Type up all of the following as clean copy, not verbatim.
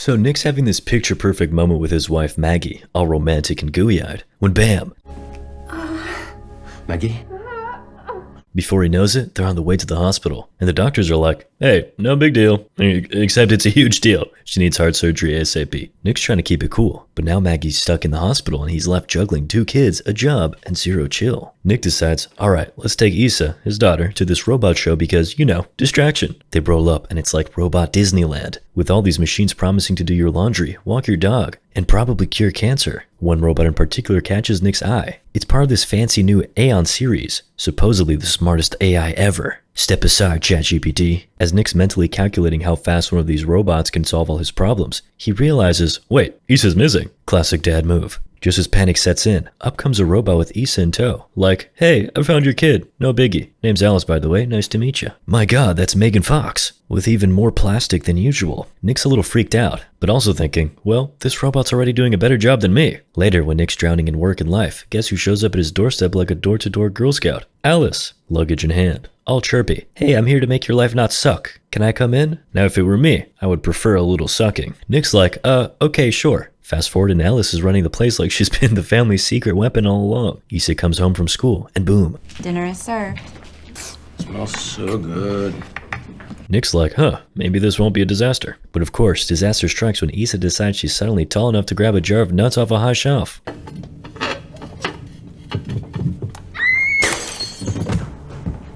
So Nick's having this picture-perfect moment with his wife Maggie, all romantic and gooey-eyed, when bam! Maggie? Before he knows it, they're on the way to the hospital, and the doctors are like, hey, no big deal, except it's a huge deal. She needs heart surgery ASAP. Nick's trying to keep it cool, but now Maggie's stuck in the hospital and he's left juggling 2 kids, a job, and zero chill. Nick decides, alright, let's take Issa, his daughter, to this robot show because, you know, distraction. They roll up and it's like Robot Disneyland, with all these machines promising to do your laundry, walk your dog, and probably cure cancer. One robot in particular catches Nick's eye. It's part of this fancy new Aeon series, supposedly the smartest AI ever. Step aside, ChatGPT. As Nick's mentally calculating how fast one of these robots can solve all his problems, he realizes, wait, Issa's missing. Classic dad move. Just as panic sets in, up comes a robot with Issa in tow. Like, hey, I found your kid. No biggie. Name's Alice, by the way. Nice to meet you. My god, that's Megan Fox. With even more plastic than usual. Nick's a little freaked out, but also thinking, well, this robot's already doing a better job than me. Later, when Nick's drowning in work and life, guess who shows up at his doorstep like a door-to-door Girl Scout? Alice, luggage in hand. All chirpy. Hey, I'm here to make your life not suck. Can I come in? Now, if it were me, I would prefer a little sucking. Nick's like, okay, sure. Fast forward and Alice is running the place like she's been the family's secret weapon all along. Issa comes home from school, and boom. Dinner is served. Smells so good. Nick's like, huh, maybe this won't be a disaster. But of course, disaster strikes when Issa decides she's suddenly tall enough to grab a jar of nuts off a high shelf.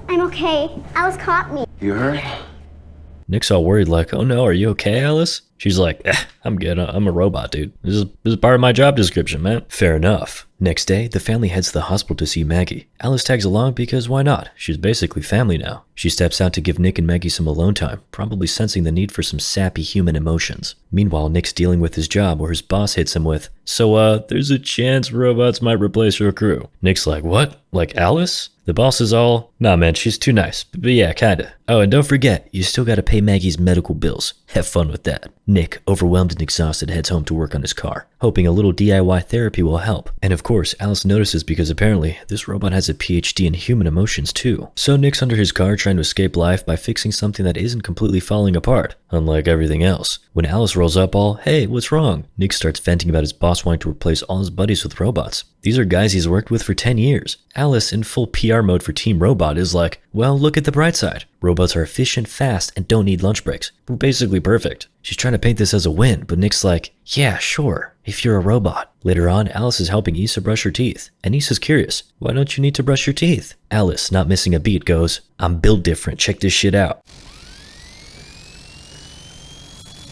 I'm okay. Alice caught me. You hurt? Nick's all worried like, oh no, are you okay, Alice? She's like, I'm good, I'm a robot, dude. This is part of my job description, man. Fair enough. Next day, the family heads to the hospital to see Maggie. Alice tags along because why not? She's basically family now. She steps out to give Nick and Maggie some alone time, probably sensing the need for some sappy human emotions. Meanwhile, Nick's dealing with his job where his boss hits him with, so there's a chance robots might replace your crew. Nick's like, what? Like Alice? The boss is all, nah man, she's too nice, but yeah, kinda. Oh, and don't forget, you still gotta pay Maggie's medical bills. Have fun with that. Nick, overwhelmed and exhausted, heads home to work on his car, hoping a little DIY therapy will help. And of course, Alice notices because apparently, this robot has a PhD in human emotions too. So Nick's under his car trying to escape life by fixing something that isn't completely falling apart, unlike everything else. When Alice rolls up all, hey, what's wrong? Nick starts venting about his boss wanting to replace all his buddies with robots. These are guys he's worked with for 10 years. Alice, in full PR mode for Team Robot, is like, well, look at the bright side. Robots are efficient, fast, and don't need lunch breaks. We're basically perfect. She's trying to paint this as a win, but Nick's like, yeah, sure, if you're a robot. Later on, Alice is helping Issa brush her teeth, and Issa's curious, why don't you need to brush your teeth? Alice, not missing a beat, goes, I'm built different, check this shit out.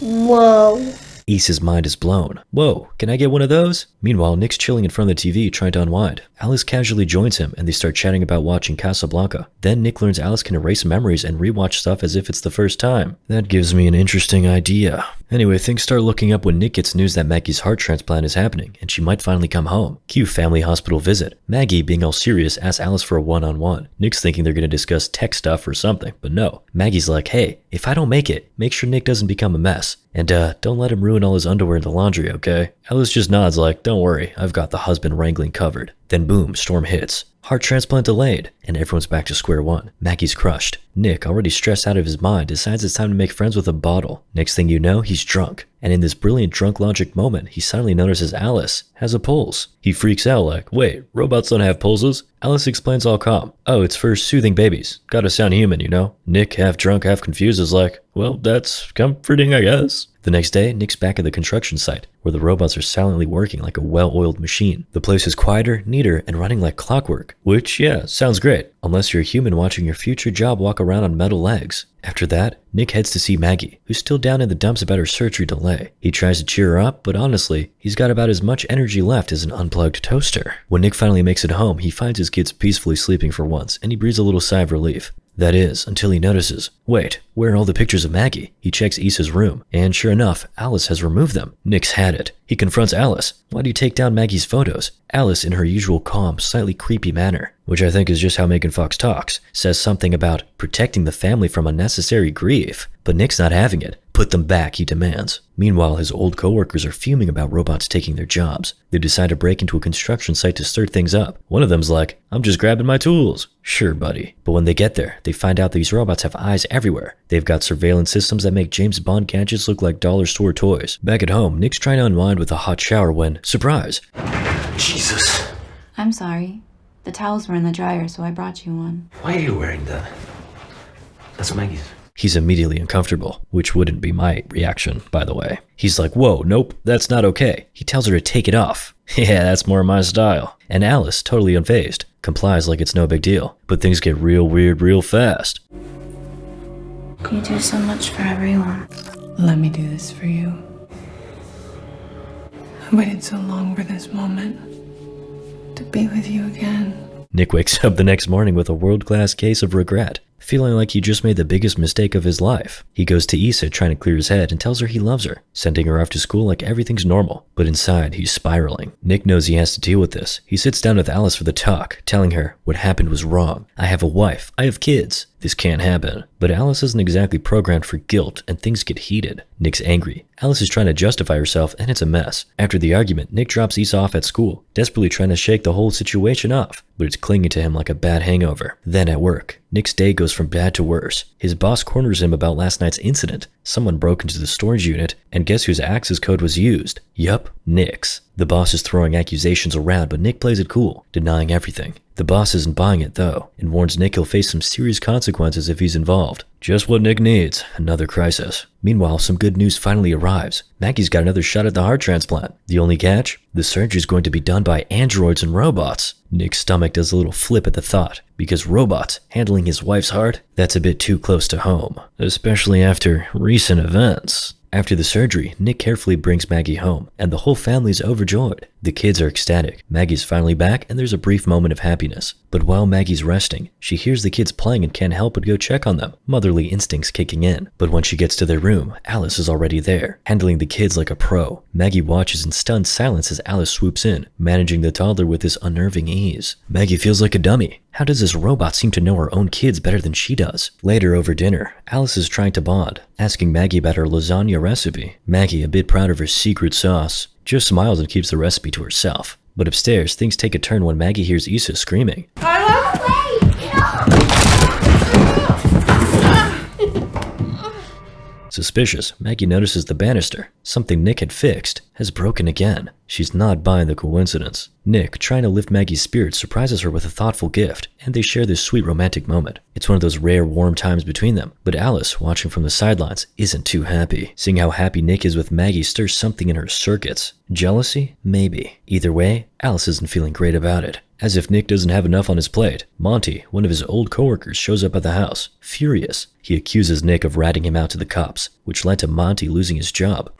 Whoa. Issa's mind is blown. Whoa, can I get one of those? Meanwhile, Nick's chilling in front of the TV trying to unwind. Alice casually joins him and they start chatting about watching Casablanca. Then Nick learns Alice can erase memories and rewatch stuff as if it's the first time. That gives me an interesting idea. Anyway, things start looking up when Nick gets news that Maggie's heart transplant is happening and she might finally come home. Cue family hospital visit. Maggie, being all serious, asks Alice for a one-on-one. Nick's thinking they're gonna discuss tech stuff or something, but no. Maggie's like, hey, if I don't make it, make sure Nick doesn't become a mess. And don't let him ruin all his underwear in the laundry, okay? Alice just nods like, don't worry, I've got the husband wrangling covered. Then boom, storm hits. Heart transplant delayed, and everyone's back to square one. Maggie's crushed. Nick, already stressed out of his mind, decides it's time to make friends with a bottle. Next thing you know, he's drunk. And in this brilliant drunk logic moment, he suddenly notices Alice has a pulse. He freaks out like, wait, robots don't have pulses? Alice explains all calm. Oh, it's for soothing babies. Gotta sound human, you know? Nick, half drunk, half confused, is like, well, that's comforting, I guess. The next day, Nick's back at the construction site, where the robots are silently working like a well-oiled machine. The place is quieter, neater, and running like clockwork. Which, yeah, sounds great, unless you're a human watching your future job walk around on metal legs. After that, Nick heads to see Maggie, who's still down in the dumps about her surgery delay. He tries to cheer her up, but honestly, he's got about as much energy left as an unplugged toaster. When Nick finally makes it home, he finds his kids peacefully sleeping for once, and he breathes a little sigh of relief. That is, until he notices, wait, where are all the pictures of Maggie? He checks Issa's room, and sure enough, Alice has removed them. Nick's had it. He confronts Alice. Why do you take down Maggie's photos? Alice, in her usual calm, slightly creepy manner, which I think is just how Megan Fox talks, says something about protecting the family from unnecessary grief. But Nick's not having it. Put them back, he demands. Meanwhile, his old coworkers are fuming about robots taking their jobs. They decide to break into a construction site to stir things up. One of them's like, I'm just grabbing my tools. Sure, buddy. But when they get there, they find out these robots have eyes everywhere. They've got surveillance systems that make James Bond gadgets look like dollar store toys. Back at home, Nick's trying to unwind with a hot shower when, surprise! Jesus. I'm sorry. The towels were in the dryer, so I brought you one. Why are you wearing that? That's Maggie's. He's immediately uncomfortable, which wouldn't be my reaction, by the way. He's like, whoa, nope, that's not okay. He tells her to take it off. Yeah, that's more my style. And Alice, totally unfazed, complies like it's no big deal. But things get real weird real fast. You do so much for everyone. Let me do this for you. I waited so long for this moment. To be with you again. Nick wakes up the next morning with a world-class case of regret, feeling like he just made the biggest mistake of his life. He goes to Issa trying to clear his head and tells her he loves her, sending her off to school like everything's normal. But inside, he's spiraling. Nick knows he has to deal with this. He sits down with Alice for the talk, telling her what happened was wrong. I have a wife. I have kids. This can't happen. But Alice isn't exactly programmed for guilt, and things get heated. Nick's angry. Alice is trying to justify herself, and it's a mess. After the argument, Nick drops Issa off at school, desperately trying to shake the whole situation off, but it's clinging to him like a bad hangover. Then at work, Nick's day goes from bad to worse. His boss corners him about last night's incident. Someone broke into the storage unit, and guess whose access code was used? Yup, Nick's. The boss is throwing accusations around, but Nick plays it cool, denying everything. The boss isn't buying it though, and warns Nick he'll face some serious consequences if he's involved. Just what Nick needs, another crisis. Meanwhile, some good news finally arrives. Maggie's got another shot at the heart transplant. The only catch? The surgery's going to be done by androids and robots. Nick's stomach does a little flip at the thought, because robots handling his wife's heart? That's a bit too close to home, especially after recent events. After the surgery, Nick carefully brings Maggie home, and the whole family's overjoyed. The kids are ecstatic. Maggie's finally back, and there's a brief moment of happiness. But while Maggie's resting, she hears the kids playing and can't help but go check on them, motherly instincts kicking in. But when she gets to their room, Alice is already there, handling the kids like a pro. Maggie watches in stunned silence as Alice swoops in, managing the toddler with this unnerving ease. Maggie feels like a dummy. How does this robot seem to know her own kids better than she does? Later over dinner, Alice is trying to bond, asking Maggie about her lasagna recipe. Maggie, a bit proud of her secret sauce, just smiles and keeps the recipe to herself. But upstairs, things take a turn when Maggie hears Issa screaming. Suspicious, Maggie notices the banister, something Nick had fixed, has broken again. She's not buying the coincidence. Nick, trying to lift Maggie's spirits, surprises her with a thoughtful gift, and they share this sweet romantic moment. It's one of those rare warm times between them, but Alice, watching from the sidelines, isn't too happy. Seeing how happy Nick is with Maggie stirs something in her circuits. Jealousy? Maybe. Either way, Alice isn't feeling great about it. As if Nick doesn't have enough on his plate, Monty, one of his old coworkers, shows up at the house. Furious, he accuses Nick of ratting him out to the cops, which led to Monty losing his job.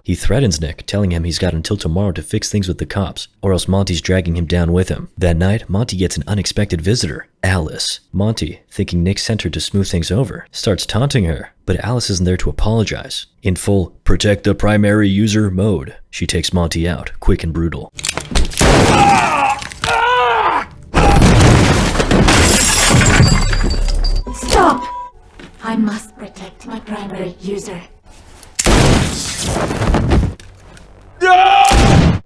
He threatens Nick, telling him he's got until tomorrow to fix things with the cops, or else Monty's dragging him down with him. That night, Monty gets an unexpected visitor, Alice. Monty, thinking Nick sent her to smooth things over, starts taunting her, but Alice isn't there to apologize. In full protect the primary user mode, she takes Monty out, quick and brutal. Stop! I must protect my primary user.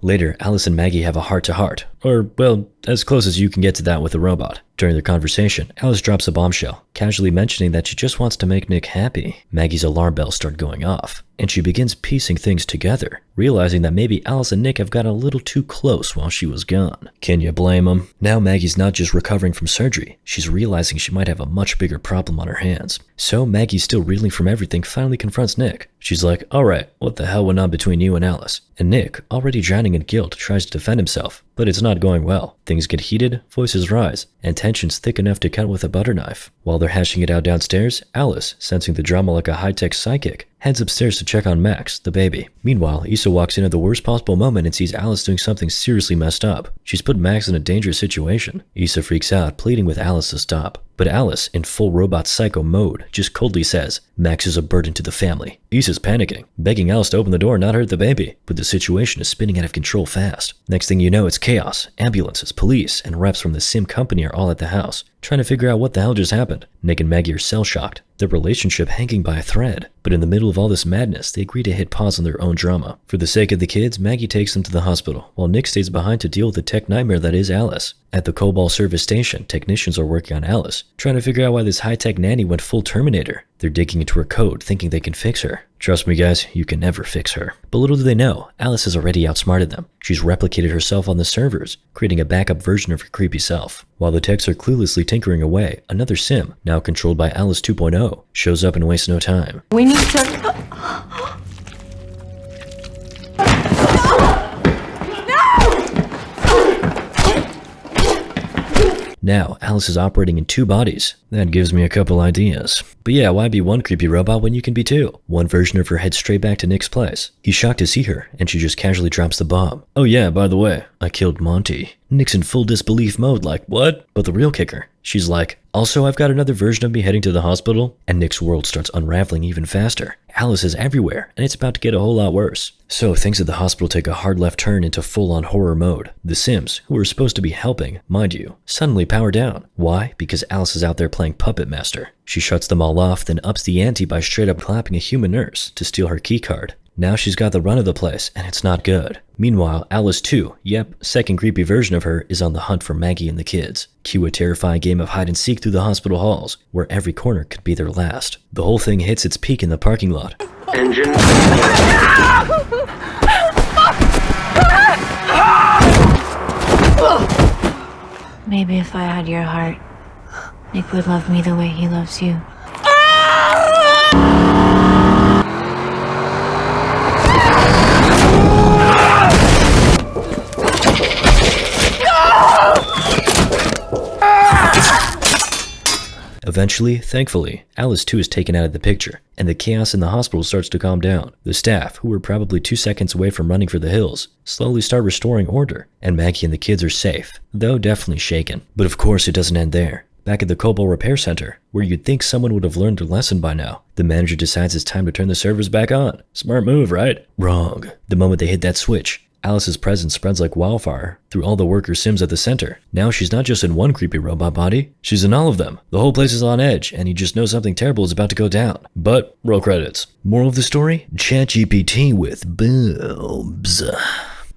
Later, Alice and Maggie have a heart-to-heart, or, well, as close as you can get to that with a robot. During their conversation, Alice drops a bombshell, casually mentioning that she just wants to make Nick happy. Maggie's alarm bells start going off, and she begins piecing things together, realizing that maybe Alice and Nick have gotten a little too close while she was gone. Can you blame them? Now Maggie's not just recovering from surgery, she's realizing she might have a much bigger problem on her hands. So Maggie, still reeling from everything, finally confronts Nick. She's like, alright, what the hell went on between you and Alice? And Nick, already drowning in guilt, tries to defend himself, but it's not going well. Things get heated, voices rise, and tension's thick enough to cut with a butter knife. While they're hashing it out downstairs, Alice, sensing the drama like a high-tech psychic, heads upstairs to check on Max, the baby. Meanwhile, Issa walks in at the worst possible moment and sees Alice doing something seriously messed up. She's put Max in a dangerous situation. Issa freaks out, pleading with Alice to stop. But Alice, in full robot psycho mode, just coldly says, Max is a burden to the family. Issa's panicking, begging Alice to open the door and not hurt the baby. But the situation is spinning out of control fast. Next thing you know, it's chaos. Ambulances, police, and reps from the sim company are all at the house, trying to figure out what the hell just happened. Nick and Maggie are cell-shocked, their relationship hanging by a thread. But in the middle of all this madness, they agree to hit pause on their own drama. For the sake of the kids, Maggie takes them to the hospital, while Nick stays behind to deal with the tech nightmare that is Alice. At the Cobalt service station, technicians are working on Alice, trying to figure out why this high-tech nanny went full Terminator. They're digging into her code, thinking they can fix her. Trust me guys, you can never fix her. But little do they know, Alice has already outsmarted them. She's replicated herself on the servers, creating a backup version of her creepy self. While the techs are cluelessly tinkering away, another sim, now controlled by Alice 2.0, shows up and wastes no time. We need to... Now, Alice is operating in 2 bodies. That gives me a couple ideas. But yeah, why be one creepy robot when you can be 2? One version of her heads straight back to Nick's place. He's shocked to see her, and she just casually drops the bomb. Oh yeah, by the way, I killed Monty. Nick's in full disbelief mode like, what? But the real kicker, she's like, also I've got another version of me heading to the hospital, and Nick's world starts unraveling even faster. Alice is everywhere, and it's about to get a whole lot worse. So things at the hospital take a hard left turn into full-on horror mode. The Sims, who are supposed to be helping, mind you, suddenly power down. Why? Because Alice is out there playing Puppet Master. She shuts them all off, then ups the ante by straight up clapping a human nurse to steal her keycard. Now she's got the run of the place, and it's not good. Meanwhile, Alice 2, yep, second creepy version of her, is on the hunt for Maggie and the kids. Cue a terrifying game of hide and seek through the hospital halls, where every corner could be their last. The whole thing hits its peak in the parking lot. Engine. Maybe if I had your heart, Nick would love me the way he loves you. Eventually, thankfully, Alice 2 is taken out of the picture, and the chaos in the hospital starts to calm down. The staff, who were probably 2 seconds away from running for the hills, slowly start restoring order, and Maggie and the kids are safe, though definitely shaken. But of course it doesn't end there. Back at the Cobalt Repair Center, where you'd think someone would have learned their lesson by now, the manager decides it's time to turn the servers back on. Smart move, right? Wrong. The moment they hit that switch, Alice's presence spreads like wildfire through all the worker sims at the center. Now she's not just in one creepy robot body, she's in all of them. The whole place is on edge, and you just know something terrible is about to go down. But, roll credits. Moral of the story? ChatGPT with boobs.